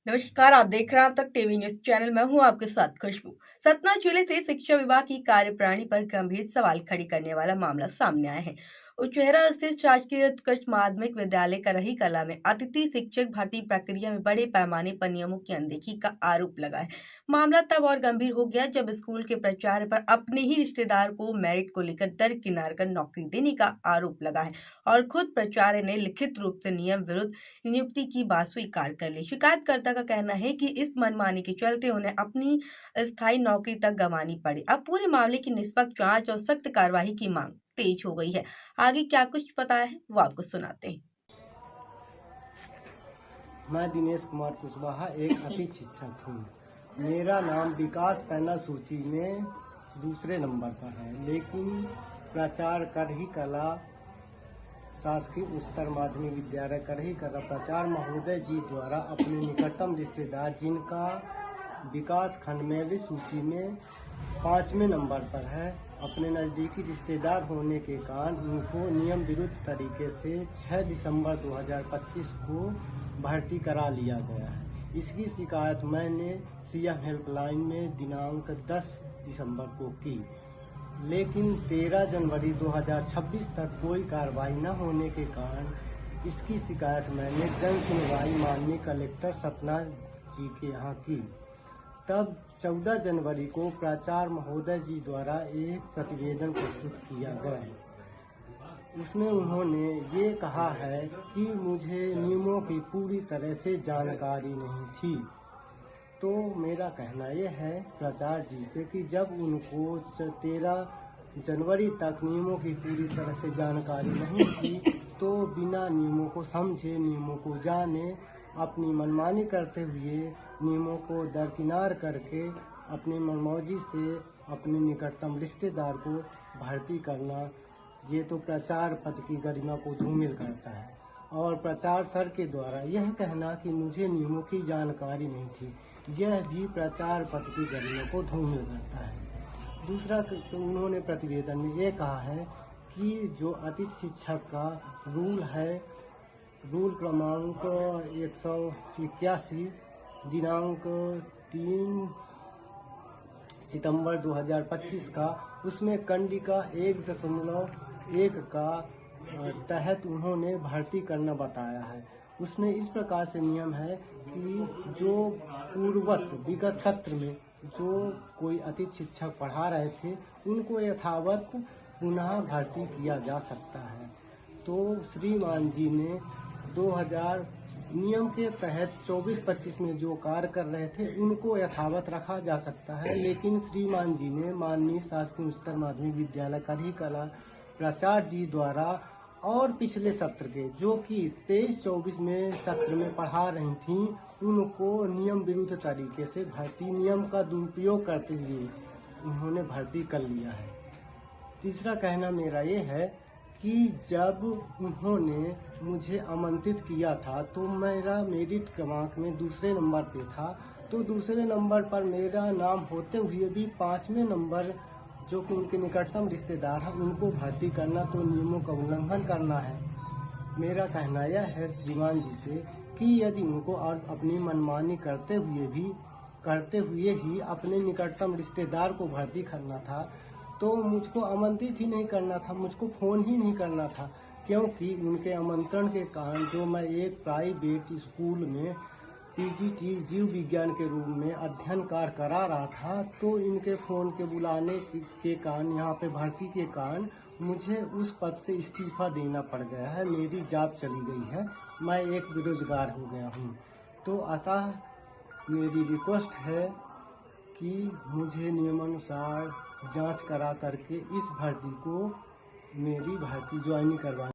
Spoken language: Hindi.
नमस्कार, आप देख रहे हैं अब तक टीवी न्यूज चैनल। मैं हूं आपके साथ खुशबू। सतना जिले से शिक्षा विभाग की कार्यप्रणाली पर गंभीर सवाल खड़ी करने वाला मामला सामने आया है। उचेहरा स्थित शासकीय उत्कृष्ट माध्यमिक विद्यालय करही कला में अतिथि शिक्षक भर्ती प्रक्रिया में बड़े पैमाने पर नियमों की अनदेखी का आरोप लगा है। मामला तब और गंभीर हो गया जब स्कूल के प्राचार्य पर अपने ही रिश्तेदार को मेरिट को लेकर दरकिनार कर नौकरी देने का आरोप लगा है और खुद प्राचार्य ने लिखित रूप से नियम विरुद्ध नियुक्ति की बात स्वीकार कर ली। शिकायतकर्ता का कहना है कि इस मनमानी के चलते उन्हें अपनी स्थायी नौकरी तक गंवानी पड़ी। अब पूरे मामले की निष्पक्ष जांच और सख्त कार्रवाई की मांग तेज हो गई है। आगे क्या कुछ पता है वो आपको सुनाते हैं। मैं दिनेश कुमार कुशवाहा एक अतिथि शिक्षक हूँ। मेरा नाम विकास पैनल सूची में दूसरे नंबर पर है, लेकिन प्राचार्य करही कला शासकीय उच्चतर माध्यमिक विद्यालय करही कला प्राचार्य महोदय जी द्वारा अपने निकटतम रिश्तेदार, जिनका विकास खंड में सूची में 5वें नंबर पर है, अपने नज़दीकी रिश्तेदार होने के कारण उनको नियम विरुद्ध तरीके से 6 दिसंबर 2025 को भर्ती करा लिया गया है। इसकी शिकायत मैंने सीएम हेल्पलाइन में दिनांक 10 दिसंबर को की, लेकिन 13 जनवरी 2026 तक कोई कार्रवाई न होने के कारण इसकी शिकायत मैंने जन सुनवाई माननीय कलेक्टर सतना जी के यहाँ की। तब 14 जनवरी को प्राचार्य महोदय जी द्वारा एक प्रतिवेदन प्रस्तुत किया गया। उसमें उन्होंने ये कहा है कि मुझे नियमों की पूरी तरह से जानकारी नहीं थी। तो मेरा कहना यह है प्राचार्य जी से कि जब उनको 13 जनवरी तक नियमों की पूरी तरह से जानकारी नहीं थी, तो बिना नियमों को समझे, नियमों को जाने, अपनी मनमानी करते हुए नियमों को दरकिनार करके अपनी मनमौजी से अपने निकटतम रिश्तेदार को भर्ती करना, ये तो प्राचार्य पद की गरिमा को धूमिल करता है। और प्राचार्य सर के द्वारा यह कहना कि मुझे नियमों की जानकारी नहीं थी, यह भी प्राचार्य पद की गरिमा को धूमिल करता है। दूसरा, तो उन्होंने प्रतिवेदन में ये कहा है कि जो अतिथि शिक्षक का रूल है, रूल क्रमांक 181 दिनांक 3 सितंबर 2025 का, उसमें कंडिका 1.1 का तहत उन्होंने भर्ती करना बताया है। उसमें इस प्रकार से नियम है कि जो पूर्ववत विगत सत्र में जो कोई अतिथि शिक्षक पढ़ा रहे थे, उनको यथावत पुनः भर्ती किया जा सकता है। तो श्रीमान जी ने 2000 नियम के तहत 24-25 में जो कार्य कर रहे थे, उनको यथावत रखा जा सकता है, लेकिन श्रीमान जी ने माननीय शासकीय उच्चतर माध्यमिक विद्यालय करही कला प्राचार्य जी द्वारा और पिछले सत्र के, जो कि 23-24 में सत्र में पढ़ा रही थीं, उनको नियम विरुद्ध तरीके से भर्ती, नियम का दुरुपयोग करते हुए उन्होंने भर्ती कर लिया है। तीसरा कहना मेरा ये है कि जब उन्होंने मुझे आमंत्रित किया था, तो मेरा मेरिट क्रमांक में दूसरे नंबर पे था, तो दूसरे नंबर पर मेरा नाम होते हुए भी 5वें नंबर जो कि उनके निकटतम रिश्तेदार हैं, उनको भर्ती करना तो नियमों का उल्लंघन करना है। मेरा कहना यह है श्रीमान जी से कि यदि उनको और अपनी मनमानी करते हुए ही अपने निकटतम रिश्तेदार को भर्ती करना था, तो मुझको आमंत्रित ही नहीं करना था, मुझको फ़ोन ही नहीं करना था, क्योंकि उनके आमंत्रण के कारण जो मैं एक प्राइवेट स्कूल में पीजीटी जीव विज्ञान के रूप में अध्ययन कार्य करा रहा था, तो इनके फ़ोन के बुलाने के कारण, यहाँ पे भर्ती के कारण मुझे उस पद से इस्तीफा देना पड़ गया है। मेरी जॉब चली गई है, मैं एक बेरोजगार हो गया हूँ। तो अतः मेरी रिक्वेस्ट है कि मुझे नियमानुसार जांच करा करके इस भर्ती को, मेरी भर्ती ज्वाइन करवा